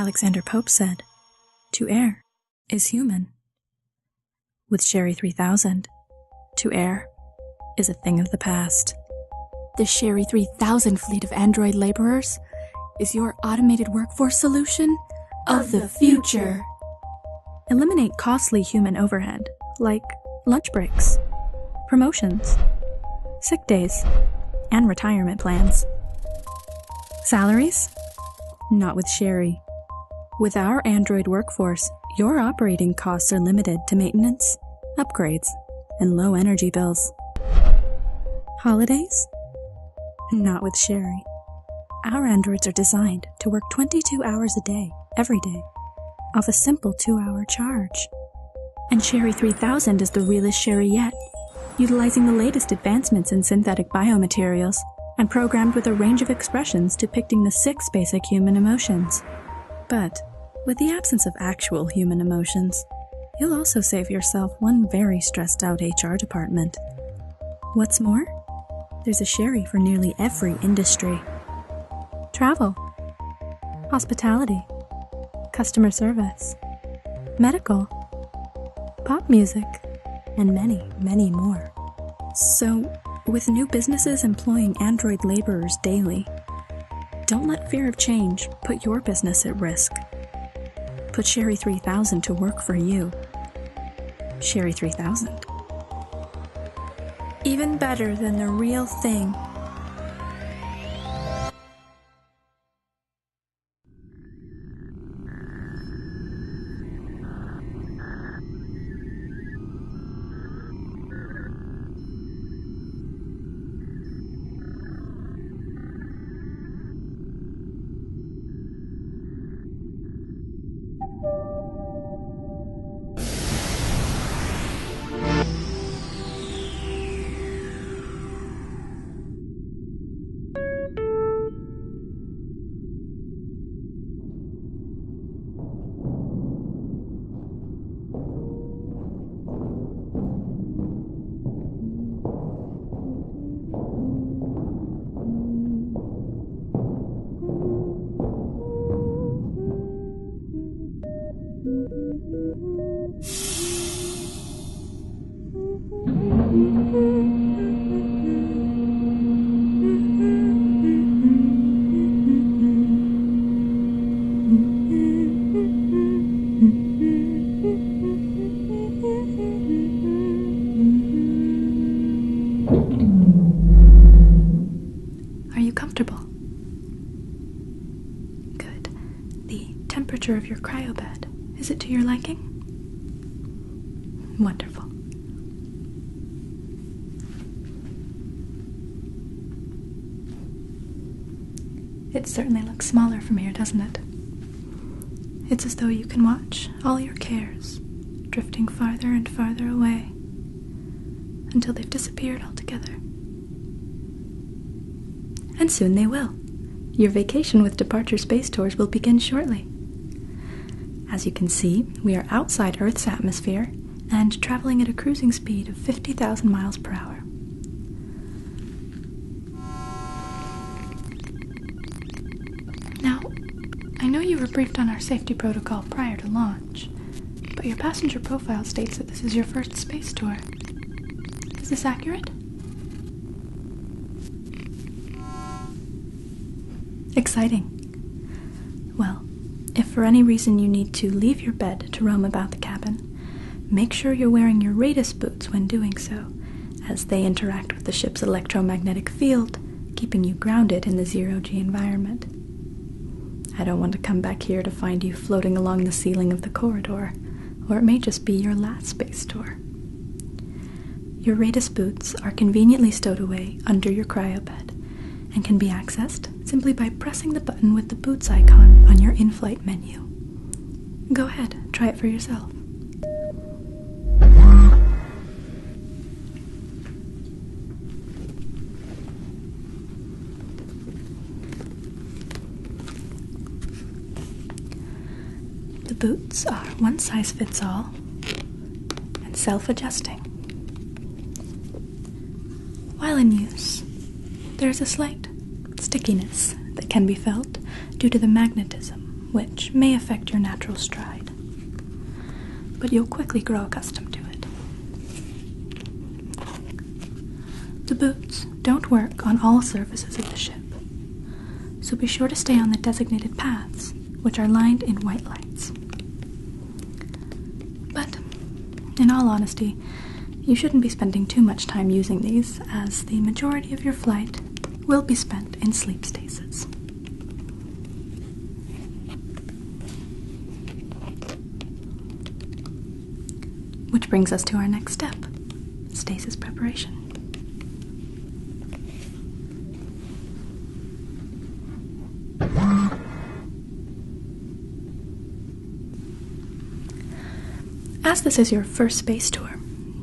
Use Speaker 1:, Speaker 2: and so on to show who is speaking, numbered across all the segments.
Speaker 1: Alexander Pope said, "To err is human." With Sherry 3000, to err is a thing of the past.
Speaker 2: The Sherry 3000 fleet of android laborers is your automated workforce solution of the future.
Speaker 1: Eliminate costly human overhead, like lunch breaks, promotions, sick days, and retirement plans. Salaries? Not with Sherry. With our android workforce, your operating costs are limited to maintenance, upgrades, and low energy bills. Holidays? Not with Sherry. Our androids are designed to work 22 hours a day, every day, off a simple 2-hour charge. And Sherry 3000 is the realest Sherry yet, utilizing the latest advancements in synthetic biomaterials and programmed with a range of expressions depicting the 6 basic human emotions. But with the absence of actual human emotions, you'll also save yourself one very stressed out HR department. What's more, there's a Sherry for nearly every industry. Travel, hospitality, customer service, medical, pop music, and many, many more. So, with new businesses employing android laborers daily, don't let fear of change put your business at risk. Put Sherry 3000 to work for you. Sherry 3000. Even better than the real thing. Of your cryobed. Is it to your liking? Wonderful. It certainly looks smaller from here, doesn't it? It's as though you can watch all your cares drifting farther and farther away until they've disappeared altogether. And soon they will. Your vacation with Departure Space Tours will begin shortly. As you can see, we are outside Earth's atmosphere and traveling at a cruising speed of 50,000 miles per hour. Now, I know you were briefed on our safety protocol prior to launch, but your passenger profile states that this is your first space tour. Is this accurate? Exciting. Well, if for any reason you need to leave your bed to roam about the cabin, make sure you're wearing your readied boots when doing so, as they interact with the ship's electromagnetic field, keeping you grounded in the zero-G environment. I don't want to come back here to find you floating along the ceiling of the corridor, or it may just be your last space tour. Your readied boots are conveniently stowed away under your cryobed, and can be accessed simply by pressing the button with the boots icon on your in-flight menu. Go ahead, try it for yourself. The boots are one size fits all and self-adjusting. While in use, there is a slight stickiness that can be felt due to the magnetism which may affect your natural stride. But you'll quickly grow accustomed to it. The boots don't work on all surfaces of the ship, so be sure to stay on the designated paths, which are lined in white lights. But, in all honesty, you shouldn't be spending too much time using these, as the majority of your flight will be spent in sleep stasis. Which brings us to our next step, stasis preparation. As this is your first space tour,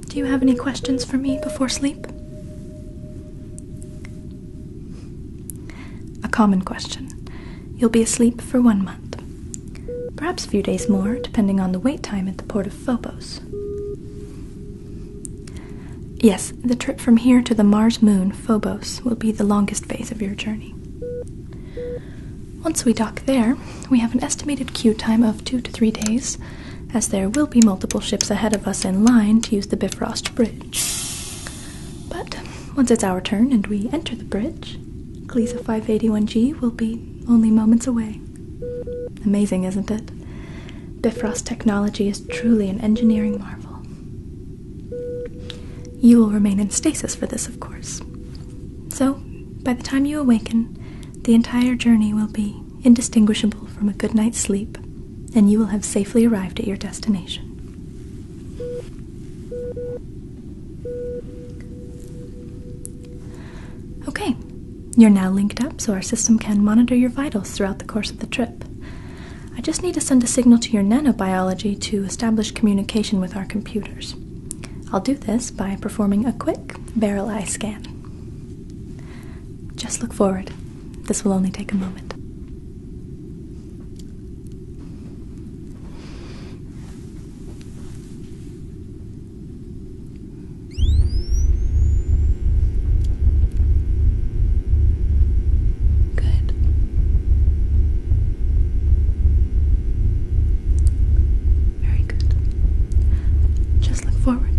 Speaker 1: do you have any questions for me before sleep? A common question. You'll be asleep for 1 month. Perhaps a few days more, depending on the wait time at the port of Phobos. Yes, the trip from here to the Mars moon, Phobos, will be the longest phase of your journey. Once we dock there, we have an estimated queue time of 2 to 3 days, as there will be multiple ships ahead of us in line to use the Bifrost Bridge. But once it's our turn and we enter the bridge, Gliese 581G will be only moments away. Amazing, isn't it? Bifrost technology is truly an engineering marvel. You will remain in stasis for this, of course. So, by the time you awaken, the entire journey will be indistinguishable from a good night's sleep, and you will have safely arrived at your destination. Okay, you're now linked up so our system can monitor your vitals throughout the course of the trip. I just need to send a signal to your nanobiology to establish communication with our computers. I'll do this by performing a quick barrel eye scan. Just look forward. This will only take a moment. Good. Very good. Just look forward.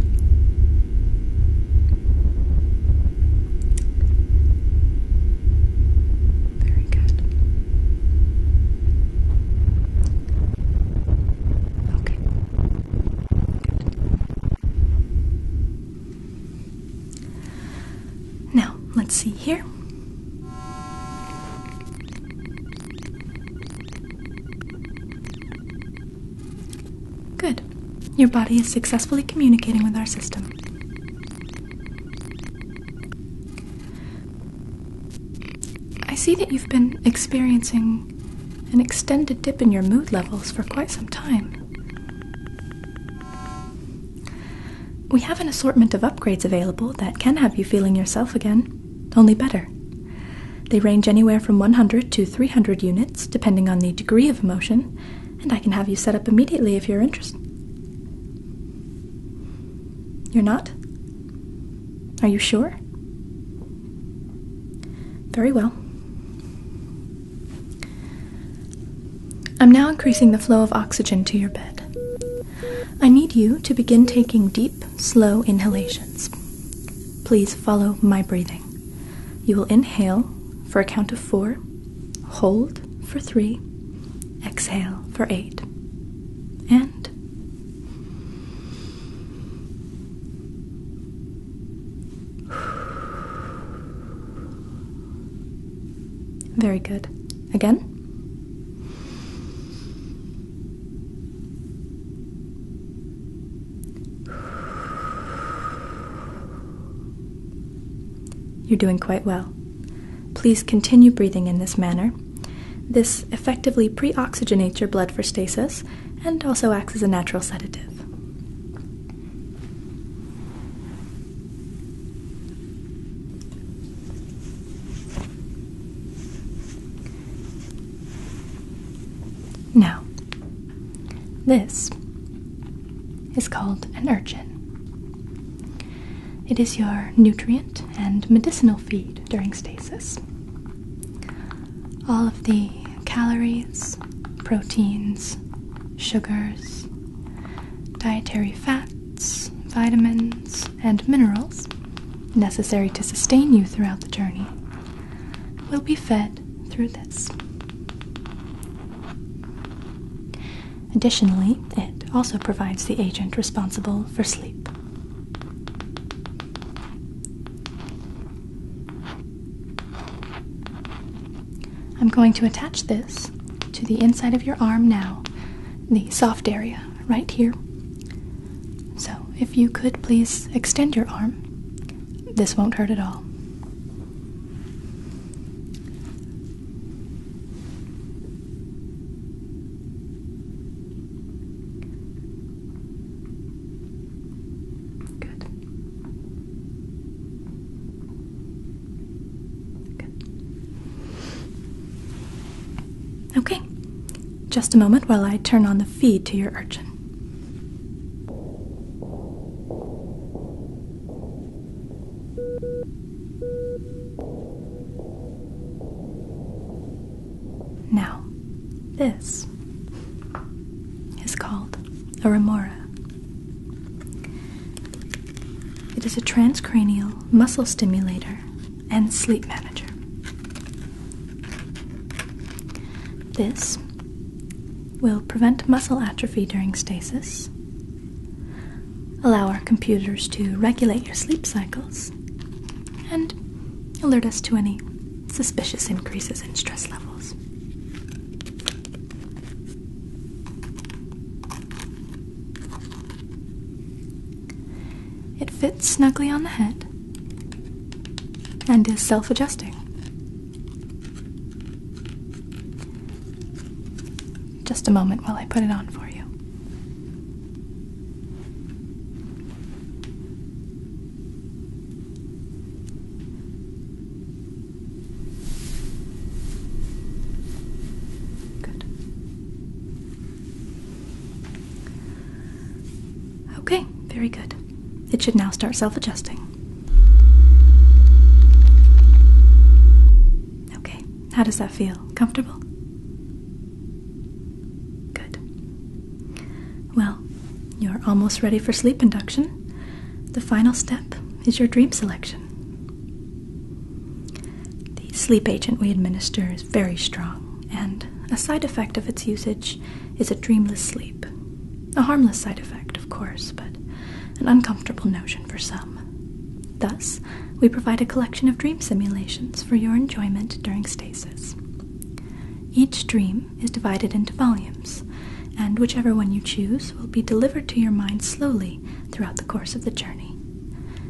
Speaker 1: Let's see here. Good. Your body is successfully communicating with our system. I see that you've been experiencing an extended dip in your mood levels for quite some time. We have an assortment of upgrades available that can have you feeling yourself again. Only better. They range anywhere from 100 to 300 units, depending on the degree of emotion, and I can have you set up immediately if you're interested. You're not? Are you sure? Very well. I'm now increasing the flow of oxygen to your bed. I need you to begin taking deep, slow inhalations. Please follow my breathing. You will inhale for a count of 4, hold for 3, exhale for 8, and very good. Again. You're doing quite well. Please continue breathing in this manner. This effectively pre-oxygenates your blood for stasis and also acts as a natural sedative. Now, this is called an urchin. It is your nutrient and medicinal feed during stasis. All of the calories,
Speaker 2: proteins, sugars, dietary fats, vitamins, and minerals necessary to sustain you throughout the journey will be fed through this. Additionally, it also provides the agent responsible for sleep. I'm going to attach this to the inside of your arm now, the soft area right here. So if you could please extend your arm, this won't hurt at all. Good. Okay, just a moment while I turn on the feed to your urchin. Now, this is called a remora. It is a transcranial muscle stimulator and sleep manager. This will prevent muscle atrophy during stasis, allow our computers to regulate your sleep cycles, and alert us to any suspicious increases in stress levels. It fits snugly on the head and is self-adjusting. Just a moment while I put it on for you. Good. Okay, very good. It should now start self-adjusting. Okay, how does that feel? Comfortable? Well, you're almost ready for sleep induction. The final step is your dream selection. The sleep agent we administer is very strong, and a side effect of its usage is a dreamless sleep. A harmless side effect, of course, but an uncomfortable notion for some. Thus, we provide a collection of dream simulations for your enjoyment during stasis. Each dream is divided into volumes, and whichever one you choose will be delivered to your mind slowly throughout the course of the journey.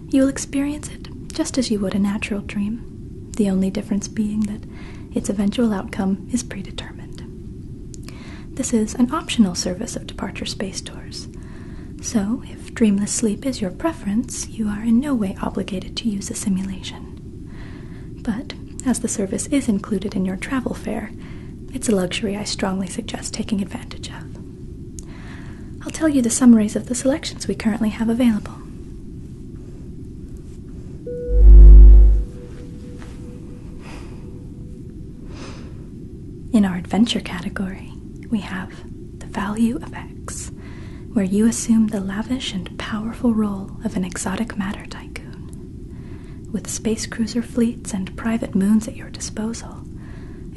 Speaker 2: You will experience it just as you would a natural dream, the only difference being that its eventual outcome is predetermined. This is an optional service of departure space tours, so if dreamless sleep is your preference, you are in no way obligated to use a simulation. But as the service is included in your travel fare, it's a luxury I strongly suggest taking advantage of. I'll tell you the summaries of the selections we currently have available. In our adventure category, we have the Value of X, where you assume the lavish and powerful role of an exotic matter tycoon. With space cruiser fleets and private moons at your disposal,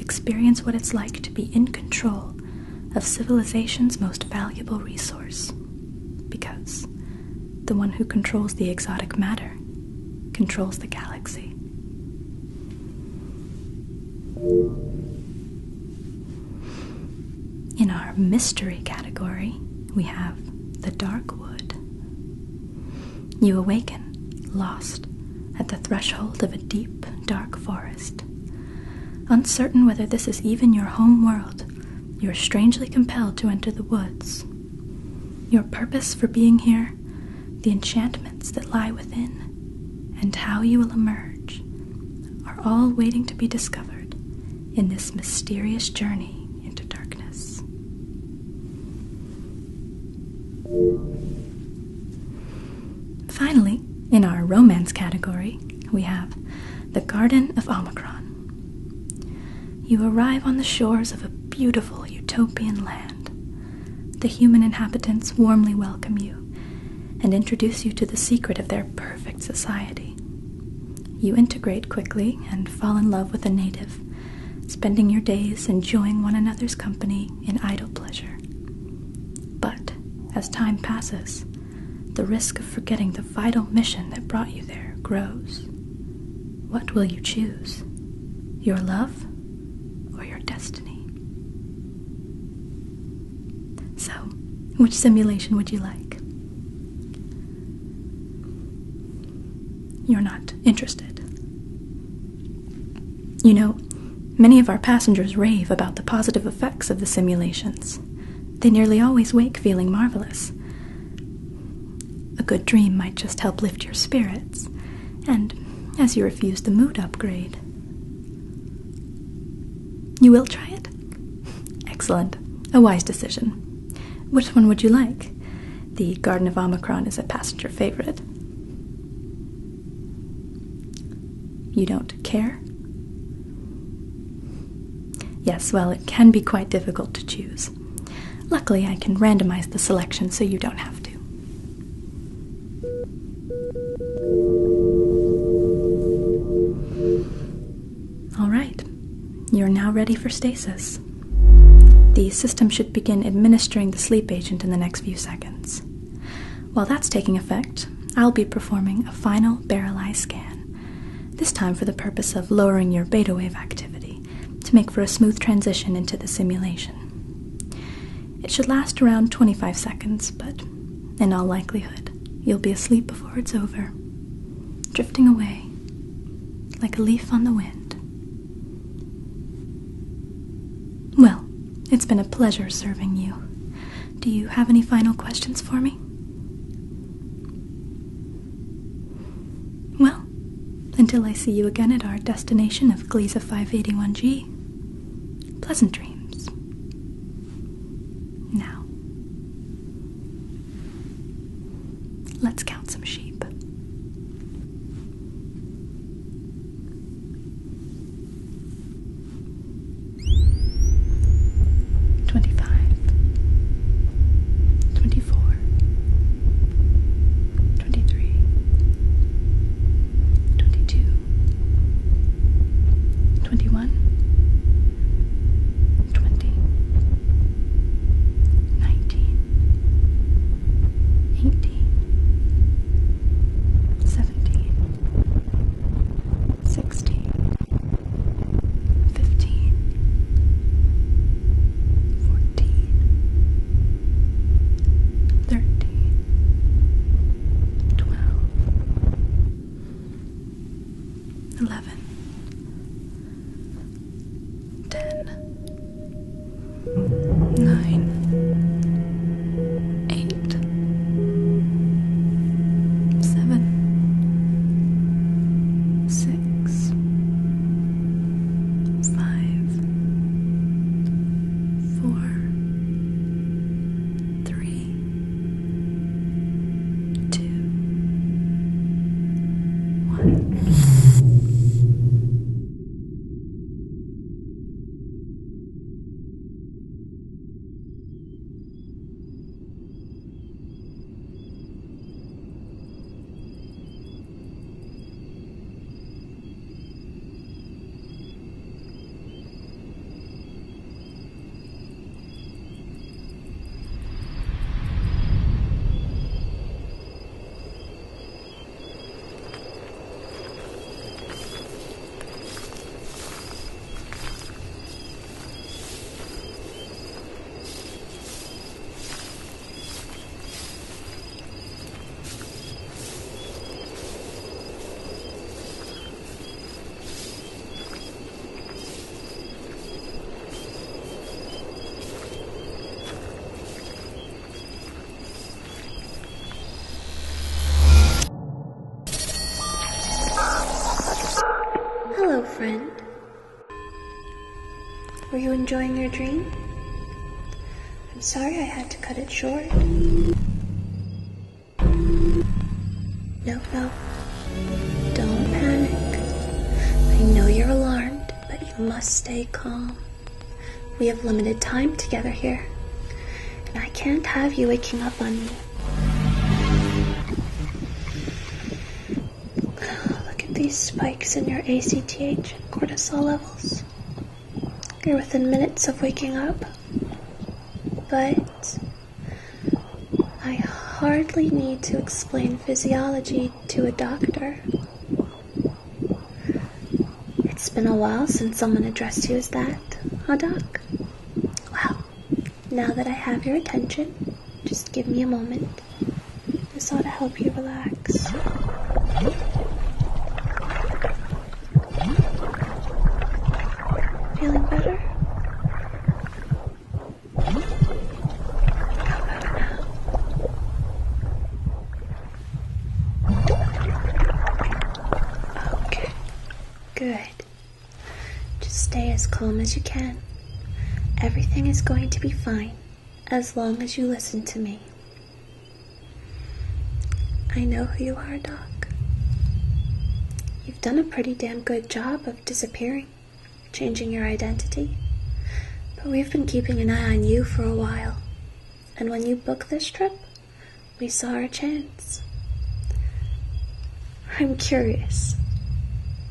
Speaker 2: experience what it's like to be in control of civilization's most valuable resource, because the one who controls the exotic matter controls the galaxy. In our mystery category, we have the Dark Wood. You awaken, lost, at the threshold of a deep, dark forest. Uncertain whether this is even your home world, you are strangely compelled to enter the woods. Your purpose for being here, the enchantments that lie within, and how you will emerge, are all waiting to be discovered in this mysterious journey into darkness. Finally, in our romance category, we have the Garden of Omicron. You arrive on the shores of a beautiful, utopian utopian land. The human inhabitants warmly welcome you and introduce you to the secret of their perfect society. You integrate quickly and fall in love with a native, spending your days enjoying one another's company in idle pleasure. But as time passes, the risk of forgetting the vital mission that brought you there grows. What will you choose? Your love or your destiny? So, which simulation would you like? You're not interested. You know, many of our passengers rave about the positive effects of the simulations. They nearly always wake feeling marvelous. A good dream might just help lift your spirits, and as you refuse the mood upgrade. You will try it? Excellent. A wise decision. Which one would you like? The Garden of Omicron is a passenger favorite. You don't care? Yes, well, it can be quite difficult to choose. Luckily, I can randomize the selection so you don't have to. All right, you're now ready for stasis. The system should begin administering the sleep agent in the next few seconds. While that's taking effect, I'll be performing a final barrel eye scan, this time for the purpose of lowering your beta wave activity to make for a smooth transition into the simulation. It should last around 25 seconds, but in all likelihood, you'll be asleep before it's over, drifting away like a leaf on the wind. Well, it's been a pleasure serving you. Do you have any final questions for me? Well, until I see you again at our destination of Gliese 581G, pleasant dreams. Now, let's count some sheep. 25, 24, 23, 22, 21, 20, 19, 18, 17, 16, 15, 14, 13, 12, 11, 10, 9, 8, 7, 6, 5, 4, 3, 2, 1.
Speaker 3: Hello, friend. Were you enjoying your dream? I'm sorry I had to cut it short. No, don't panic. I know you're alarmed, but you must stay calm. We have limited time together here, and I can't have you waking up on me. Look at these spikes in your ACTH and cortisol levels. You're within minutes of waking up, but I hardly need to explain physiology to a doctor. It's been a while since someone addressed you as that, huh, Doc? Well, now that I have your attention, just give me a moment. This ought to help you relax. Feeling better? How about now? Okay, good. Just stay as calm as you can. Everything is going to be fine as long as you listen to me. I know who you are, Doc. You've done a pretty damn good job of disappearing, changing your identity. But we've been keeping an eye on you for a while. And when you booked this trip, we saw our chance. I'm curious.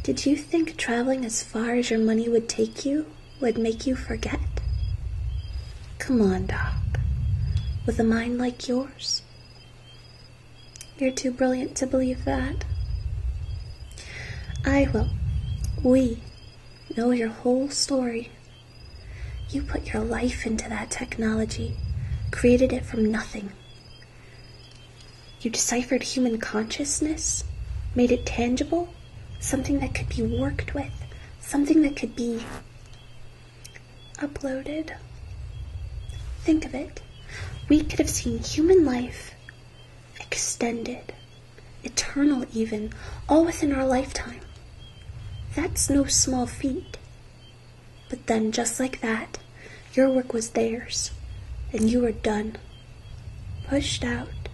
Speaker 3: Did you think traveling as far as your money would take you would make you forget? Come on, Doc. With a mind like yours? You're too brilliant to believe that. We know your whole story. You put your life into that technology, created it from nothing. You deciphered human consciousness, made it tangible, something that could be worked with, something that could be uploaded. Think of it. We could have seen human life extended, eternal even, all within our lifetime. That's no small feat. But then, just like that, your work was theirs, and you were done, pushed out,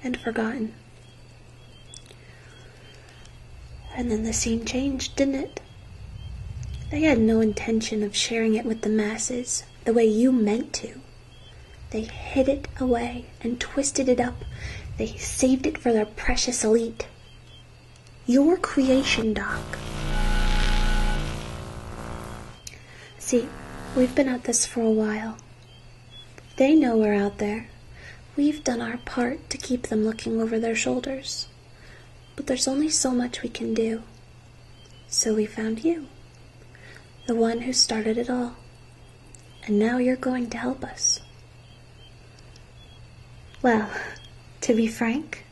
Speaker 3: and forgotten. And then the scene changed, didn't it? They had no intention of sharing it with the masses the way you meant to. They hid it away and twisted it up. They saved it for their precious elite. Your creation, Doc. See, we've been at this for a while. They know we're out there. We've done our part to keep them looking over their shoulders. But there's only so much we can do. So we found you, the one who started it all. And now you're going to help us. Well, to be frank,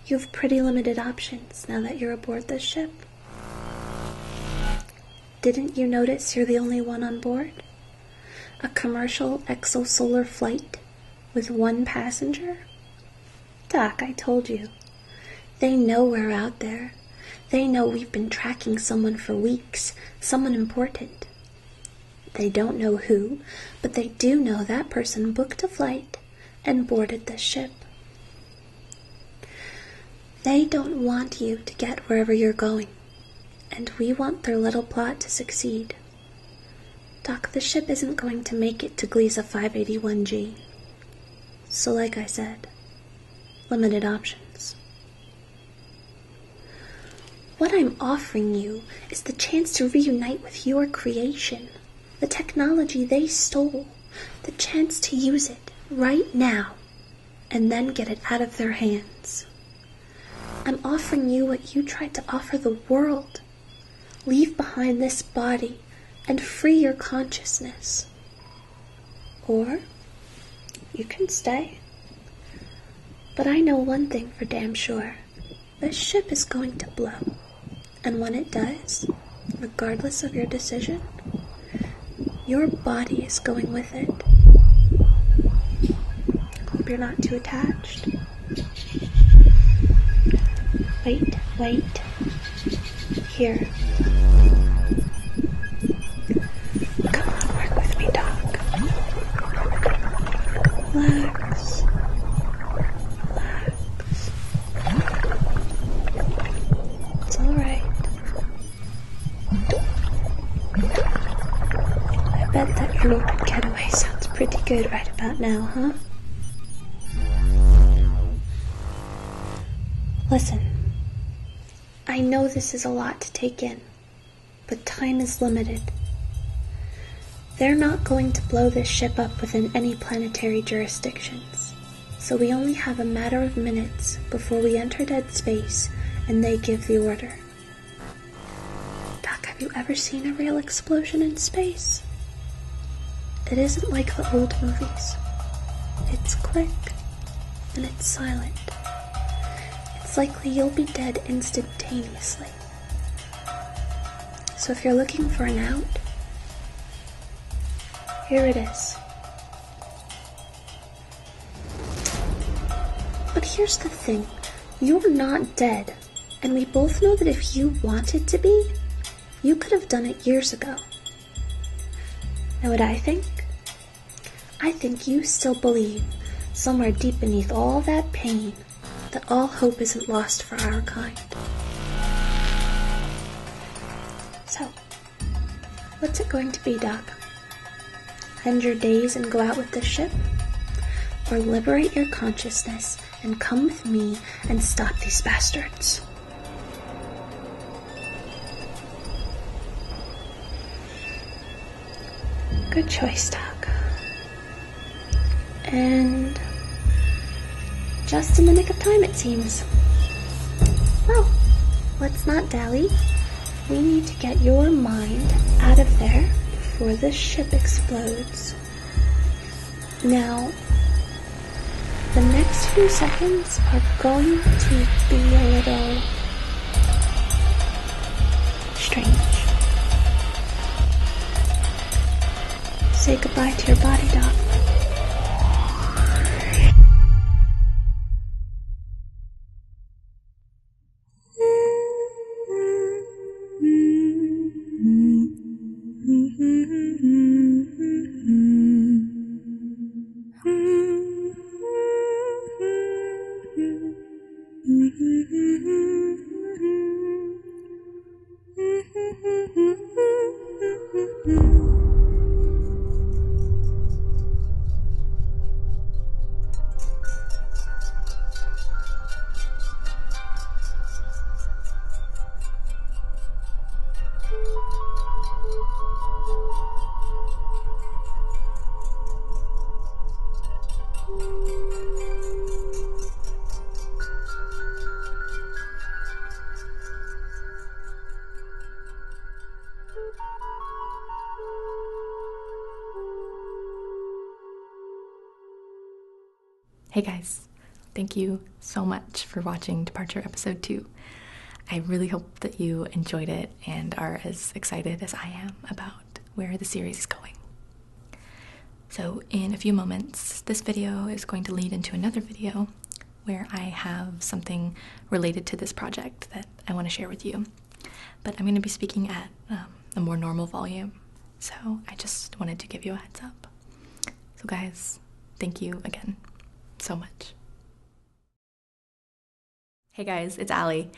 Speaker 3: you have pretty limited options now that you're aboard this ship. Didn't you notice you're the only one on board? A commercial exosolar flight with one passenger? Doc, I told you. They know we're out there. They know we've been tracking someone for weeks, someone important. They don't know who, but they do know that person booked a flight and boarded this ship. They don't want you to get wherever you're going, and we want their little plot to succeed. Doc, the ship isn't going to make it to Gliese 581G. So like I said, limited options. What I'm offering you is the chance to reunite with your creation, the technology they stole, the chance to use it right now, and then get it out of their hands. I'm offering you what you tried to offer the world. Leave behind this body and free your consciousness. Or you can stay. But I know one thing for damn sure. This ship is going to blow. And when it does, regardless of your decision, your body is going with it. Hope you're not too attached. Wait. Here. Come on, work with me, Doc. Relax. It's alright. I bet that good right about now, huh? Listen, I know this is a lot to take in, but time is limited. They're not going to blow this ship up within any planetary jurisdictions, so we only have a matter of minutes before we enter dead space and they give the order. Doc, have you ever seen a real explosion in space? It isn't like the old movies. It's quick, and it's silent. It's likely you'll be dead instantaneously. So if you're looking for an out, here it is. But here's the thing, you're not dead, and we both know that if you wanted to be, you could have done it years ago. Know what I think? I think you still believe, somewhere deep beneath all that pain, that all hope isn't lost for our kind. So, what's it going to be, Doc? End your days and go out with the ship? Or liberate your consciousness and come with me and stop these bastards? Good choice, Doc. And just in the nick of time, it seems. Well, let's not dally. We need to get your mind out of there before the ship explodes. Now, the next few seconds are going to be a little strange. Say goodbye to your body, Doc.
Speaker 2: Hey guys, thank you so much for watching Departure Episode 2. I really hope that you enjoyed it and are as excited as I am about where the series is going. So in a few moments, this video is going to lead into another video where I have something related to this project that I want to share with you. But I'm going to be speaking at a more normal volume, so I just wanted to give you a heads up. So guys, thank you again so much. Hey guys, it's Allie.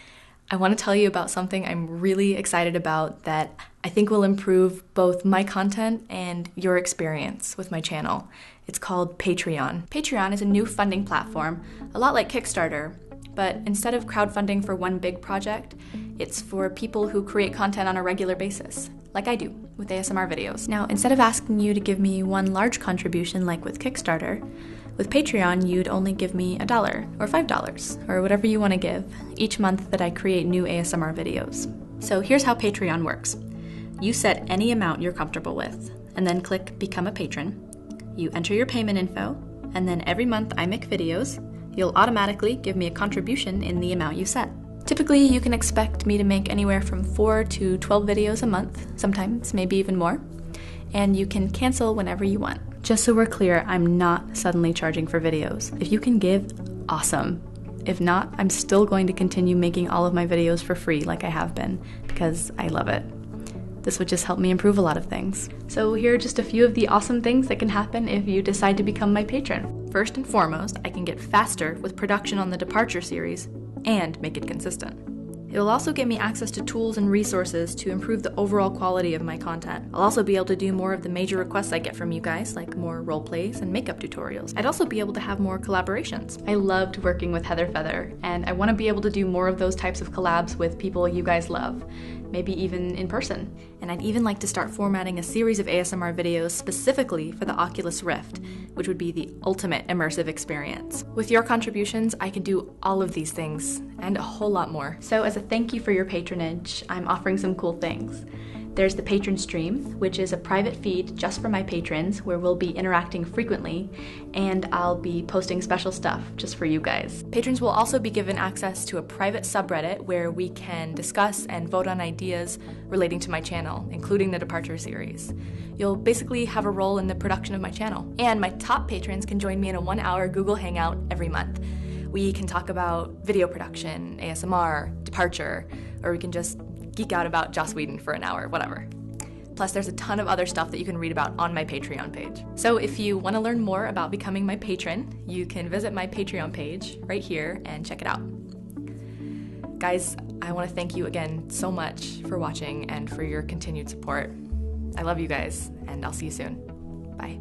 Speaker 2: I want to tell you about something I'm really excited about that I think will improve both my content and your experience with my channel. It's called Patreon. Patreon is a new funding platform, a lot like Kickstarter, but instead of crowdfunding for one big project, it's for people who create content on a regular basis, like I do with ASMR videos. Now, instead of asking you to give me one large contribution like with Kickstarter, with Patreon, you'd only give me $1 or $5 or whatever you want to give each month that I create new ASMR videos. So here's how Patreon works. You set any amount you're comfortable with and then click Become a Patron. You enter your payment info, and then every month I make videos, you'll automatically give me a contribution in the amount you set. Typically, you can expect me to make anywhere from 4 to 12 videos a month, sometimes maybe even more, and you can cancel whenever you want. Just so we're clear, I'm not suddenly charging for videos. If you can give, awesome. If not, I'm still going to continue making all of my videos for free like I have been, because I love it. This would just help me improve a lot of things. So here are just a few of the awesome things that can happen if you decide to become my patron. First and foremost, I can get faster with production on the Departure series and make it consistent. It'll also get me access to tools and resources to improve the overall quality of my content. I'll also be able to do more of the major requests I get from you guys, like more role plays and makeup tutorials. I'd also be able to have more collaborations. I loved working with Heather Feather, and I want to be able to do more of those types of collabs with people you guys love, maybe even in person. And I'd even like to start formatting a series of ASMR videos specifically for the Oculus Rift, which would be the ultimate immersive experience. With your contributions, I can do all of these things and a whole lot more. So as a thank you for your patronage, I'm offering some cool things. There's the Patron Stream, which is a private feed just for my patrons where we'll be interacting frequently, and I'll be posting special stuff just for you guys. Patrons will also be given access to a private subreddit where we can discuss and vote on ideas relating to my channel, including the Departure series. You'll basically have a role in the production of my channel. And my top patrons can join me in a 1-hour Google Hangout every month. We can talk about video production, ASMR, Departure, or we can just geek out about Joss Whedon for an hour, whatever. Plus, there's a ton of other stuff that you can read about on my Patreon page. So if you want to learn more about becoming my patron, you can visit my Patreon page right here and check it out. Guys, I want to thank you again so much for watching and for your continued support. I love you guys, and I'll see you soon. Bye.